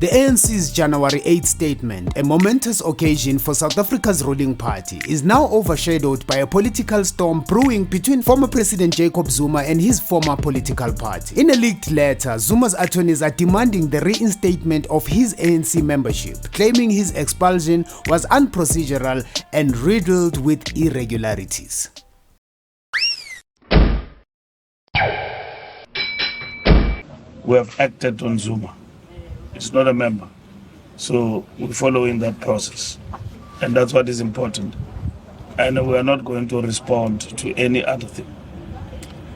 The ANC's January 8 statement, a momentous occasion for South Africa's ruling party, is now overshadowed by a political storm brewing between former President Jacob Zuma and his former political party. In a leaked letter, Zuma's attorneys are demanding the reinstatement of his ANC membership, claiming his expulsion was unprocedural and riddled with irregularities. We have acted on Zuma. It's not a member. So we're following that process. And that's what is important. And we are not going to respond to any other thing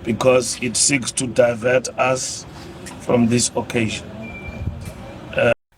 because it seeks to divert us from this occasion.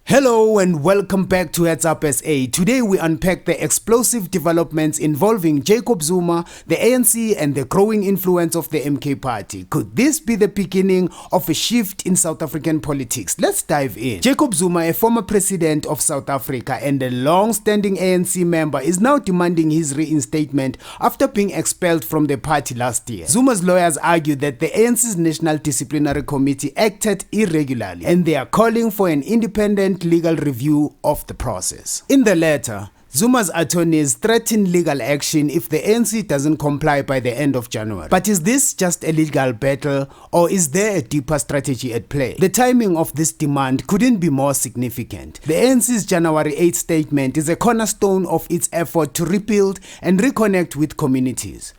Hello and welcome back to Headz Up SA. Today we unpack the explosive developments involving Jacob Zuma, the ANC and the growing influence of the MK party. Could this be the beginning of a shift in South African politics? Let's dive in. Jacob Zuma, a former president of South Africa and a long-standing ANC member, is now demanding his reinstatement after being expelled from the party last year. Zuma's lawyers argue that the ANC's National Disciplinary Committee acted irregularly and they are calling for an independent legal review of the process. In the letter, Zuma's attorneys threaten legal action if the ANC doesn't comply by the end of January. But is this just a legal battle or is there a deeper strategy at play? The timing of this demand couldn't be more significant. The ANC's January 8 statement is a cornerstone of its effort to rebuild and reconnect with communities.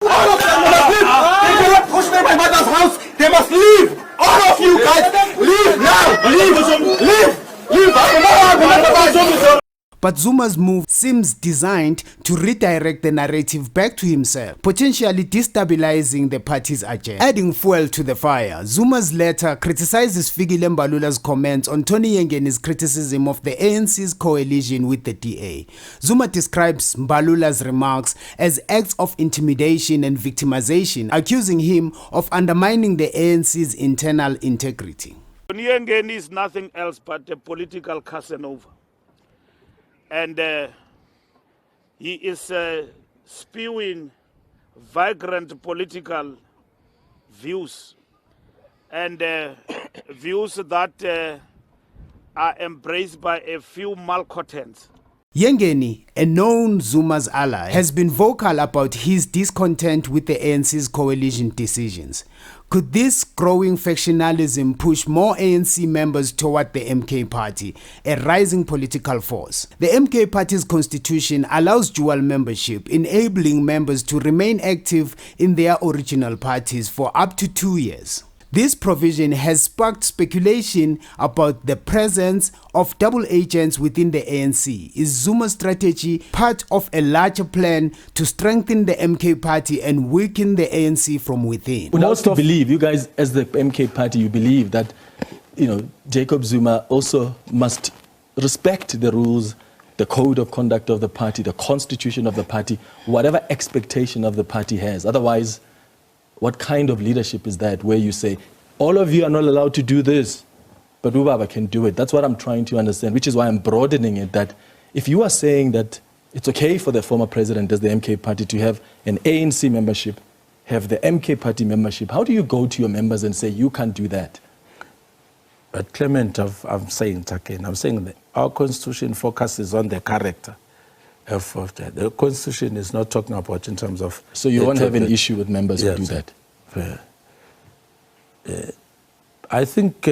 All of them must leave! They cannot push me in my mother's house! They must leave! All of you guys! Leave now! Leave! Leave! But Zuma's move seems designed to redirect the narrative back to himself, potentially destabilizing the party's agenda. Adding fuel to the fire, Zuma's letter criticizes Fikile Mbalula's comments on Tony Yengeni's criticism of the ANC's coalition with the DA. Zuma describes Mbalula's remarks as acts of intimidation and victimization, accusing him of undermining the ANC's internal integrity. Tony Yengeni is nothing else but a political Casanova. And he is spewing vagrant political views and views that are embraced by a few malcontents. Yengeni, a known Zuma's ally, has been vocal about his discontent with the ANC's coalition decisions. Could this growing factionalism push more ANC members toward the MK party, a rising political force? The MK party's constitution allows dual membership, enabling members to remain active in their original parties for up to 2 years. This provision has sparked speculation about the presence of double agents within the ANC. Is Zuma's strategy part of a larger plan to strengthen the MK party and weaken the ANC from within? Most of believe, you guys as the MK party, you believe that, Jacob Zuma also must respect the rules, the code of conduct of the party, the constitution of the party, whatever expectation of the party has. Otherwise, what kind of leadership is that where you say, all of you are not allowed to do this, but Ubaba can do it? That's what I'm trying to understand, which is why I'm broadening it, that if you are saying that it's okay for the former president as the MK party to have an ANC membership, have the MK party membership, how do you go to your members and say you can't do that? But Clement, I'm saying it again, I'm saying that our constitution focuses on the character. The constitution is not talking about in terms of... So you won't have an issue with members who do that? I think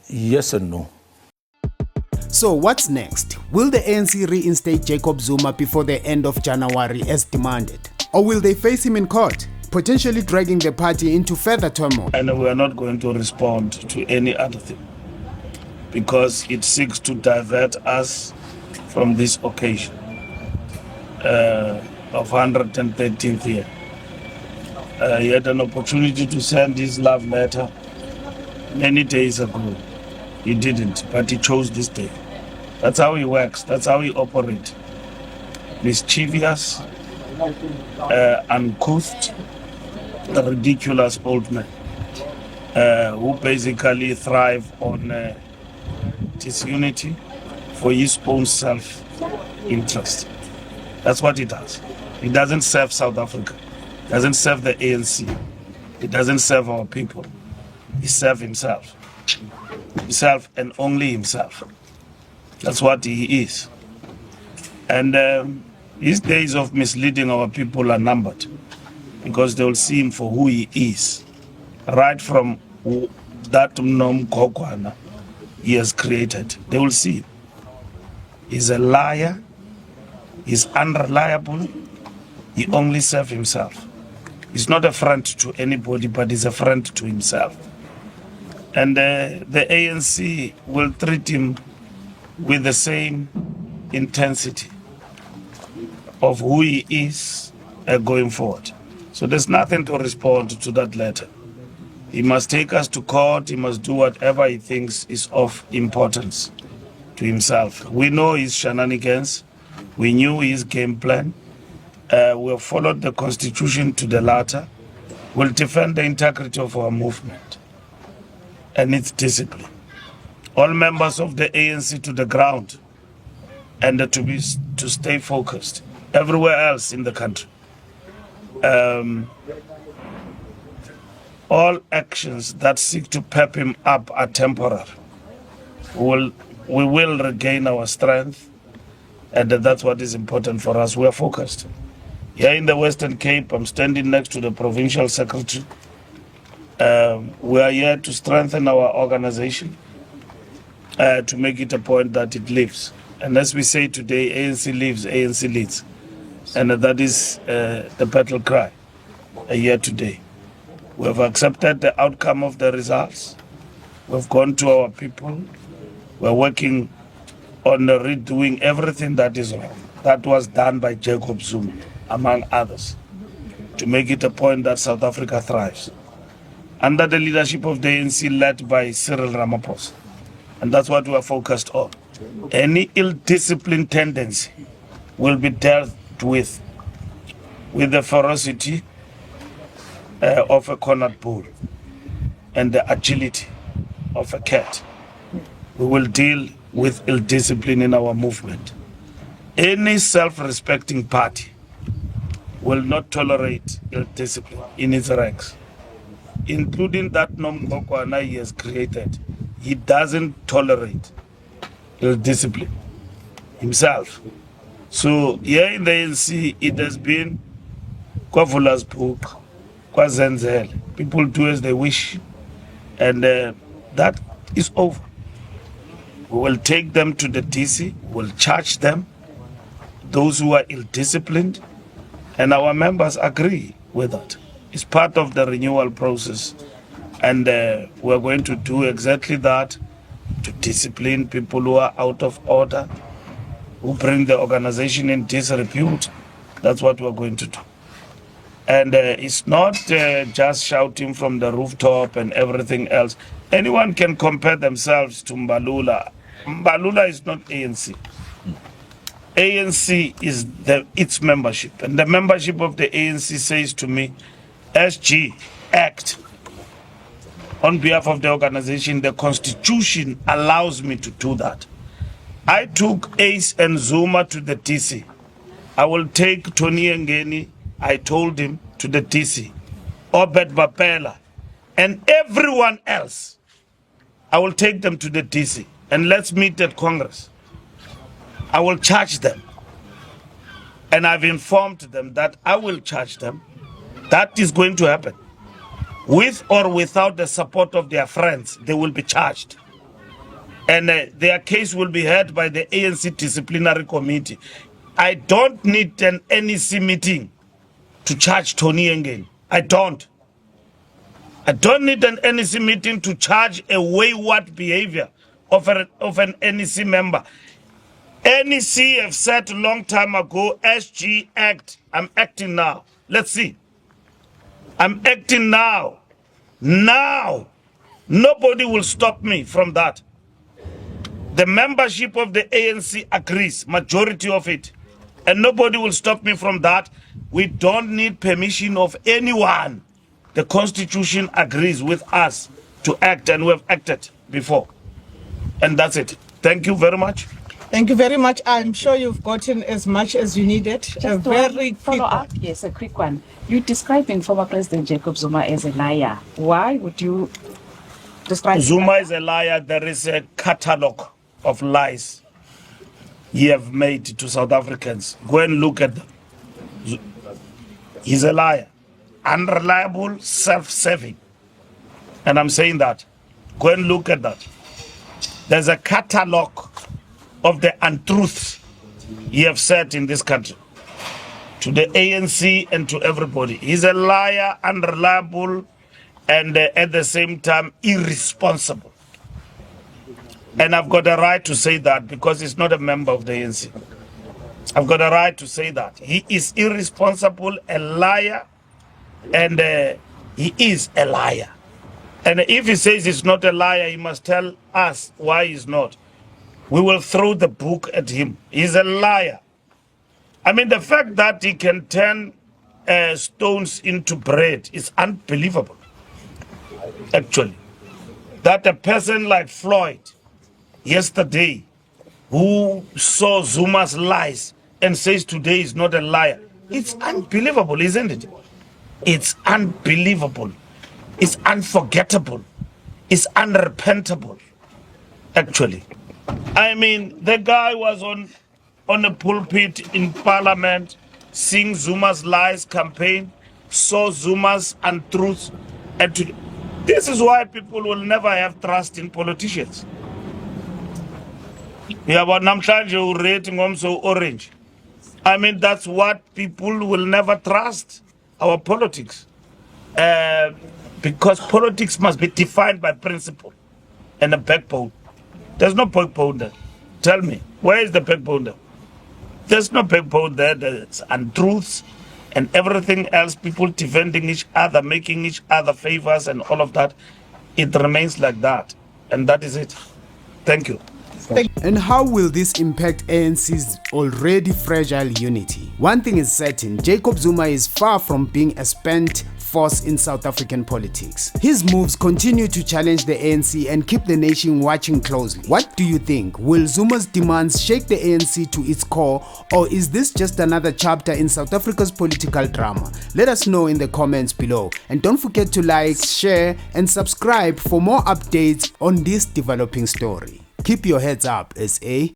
yes and no. So what's next? Will the ANC reinstate Jacob Zuma before the end of January as demanded? Or will they face him in court, potentially dragging the party into further turmoil? And we are not going to respond to any other thing because it seeks to divert us from this occasion of 113th year. He had an opportunity to send his love letter many days ago. He didn't, but he chose this day. That's how he works. That's how he operates. Mischievous, uncouth, ridiculous old man who basically thrive on disunity for his own self-interest. That's what he does. He doesn't serve South Africa. He doesn't serve the ANC. He doesn't serve our people. He serves himself. himself and only himself. That's what he is. And his days of misleading our people are numbered, because they will see him for who he is, right from that Nom Kokwana he has created. They will see him. He's a liar, he's unreliable, he only serves himself. He's not a friend to anybody, but he's a friend to himself. And the ANC will treat him with the same intensity of who he is going forward. So there's nothing to respond to that letter. He must take us to court, he must do whatever he thinks is of importance to himself. We know his shenanigans, we knew his game plan. We have followed the constitution to the latter. We'll defend the integrity of our movement and its discipline. All members of the ANC to the ground, and to stay focused everywhere else in the country. All actions that seek to pep him up are temporary. We will regain our strength, and that's what is important for us. We are focused. Here in the Western Cape, I'm standing next to the provincial secretary. We are here to strengthen our organization, to make it a point that it lives. And as we say today, ANC lives, ANC leads. And that is the battle cry here today. We have accepted the outcome of the results. We've gone to our people. We're working on redoing everything that is wrong. That was done by Jacob Zuma, among others, to make it a point that South Africa thrives. Under the leadership of the ANC led by Cyril Ramaphosa. And that's what we are focused on. Any ill-disciplined tendency will be dealt with the ferocity of a cornered bull and the agility of a cat. We will deal with ill-discipline in our movement. Any self-respecting party will not tolerate ill-discipline in its ranks, including that Nom Kokwana he has created. He doesn't tolerate ill-discipline himself. So here in the ANC, it has been Kwavula's book, Kwazenzele. People do as they wish, and that is over. We will take them to the DC, we'll charge them, those who are ill-disciplined, and our members agree with that. It's part of the renewal process, and we're going to do exactly that, to discipline people who are out of order, who bring the organization in disrepute. That's what we're going to do. And it's not just shouting from the rooftop and everything else. Anyone can compare themselves to Mbalula. Mbalula is not ANC. ANC is its membership. And the membership of the ANC says to me, SG, act. On behalf of the organization, the constitution allows me to do that. I took Ace and Zuma to the DC. I will take Tony Ngeni, I told him, to the DC. Obed Bapela, and everyone else. I will take them to the DC, and let's meet at Congress. I will charge them. And I've informed them that I will charge them. That is going to happen. With or without the support of their friends, they will be charged. And their case will be heard by the ANC Disciplinary Committee. I don't need an NEC meeting to charge Tony Ngeni. I don't. I don't need an NEC meeting to charge a wayward behavior of an NEC member. NEC have said a long time ago, SG act. I'm acting now. Let's see. I'm acting now. Now. Nobody will stop me from that. The membership of the ANC agrees, majority of it. And nobody will stop me from that. We don't need permission of anyone. The Constitution agrees with us to act, and we have acted before. And that's it. Thank you very much. Thank you very much. I'm sure you've gotten as much as you needed. Just a follow up. Yes, a quick one. You're describing former President Jacob Zuma as a liar. Why would you Describe. Zuma is a liar. There is a catalog of lies he have made to South Africans. Go and look at them. He's a liar. Unreliable, self-serving. And I'm saying that. Go and look at that. There's a catalog of the untruths he have said in this country. To the ANC and to everybody. He's a liar, unreliable, and at the same time irresponsible. And I've got a right to say that because he's not a member of the ANC. I've got a right to say that. He is irresponsible, a liar, and he is a liar. And if he says he's not a liar, he must tell us why he's not. We will throw the book at him. He's a liar. I mean, the fact that he can turn stones into bread is unbelievable, actually. That a person like Floyd, yesterday, who saw Zuma's lies and says today is not a liar, it's unbelievable, isn't it? It's unbelievable. It's unforgettable. It's unrepentable, actually. I mean, the guy was on a pulpit in Parliament, seeing Zuma's lies campaign, saw Zuma's untruths. And this is why people will never have trust in politicians. Yeah, but namhlanje rating also orange. I mean, that's what people will never trust, our politics. Because politics must be defined by principle and a backbone. There's no backbone there. Tell me, where is the backbone there? There's no backbone there. There's untruths and everything else, people defending each other, making each other favors and all of that. It remains like that. And that is it. Thank you. And how will this impact ANC's already fragile unity? One thing is certain, Jacob Zuma is far from being a spent force in South African politics. His moves continue to challenge the ANC and keep the nation watching closely. What do you think? Will Zuma's demands shake the ANC to its core, or is this just another chapter in South Africa's political drama? Let us know in the comments below. And don't forget to like, share, and subscribe for more updates on this developing story. Keep your heads up, SA.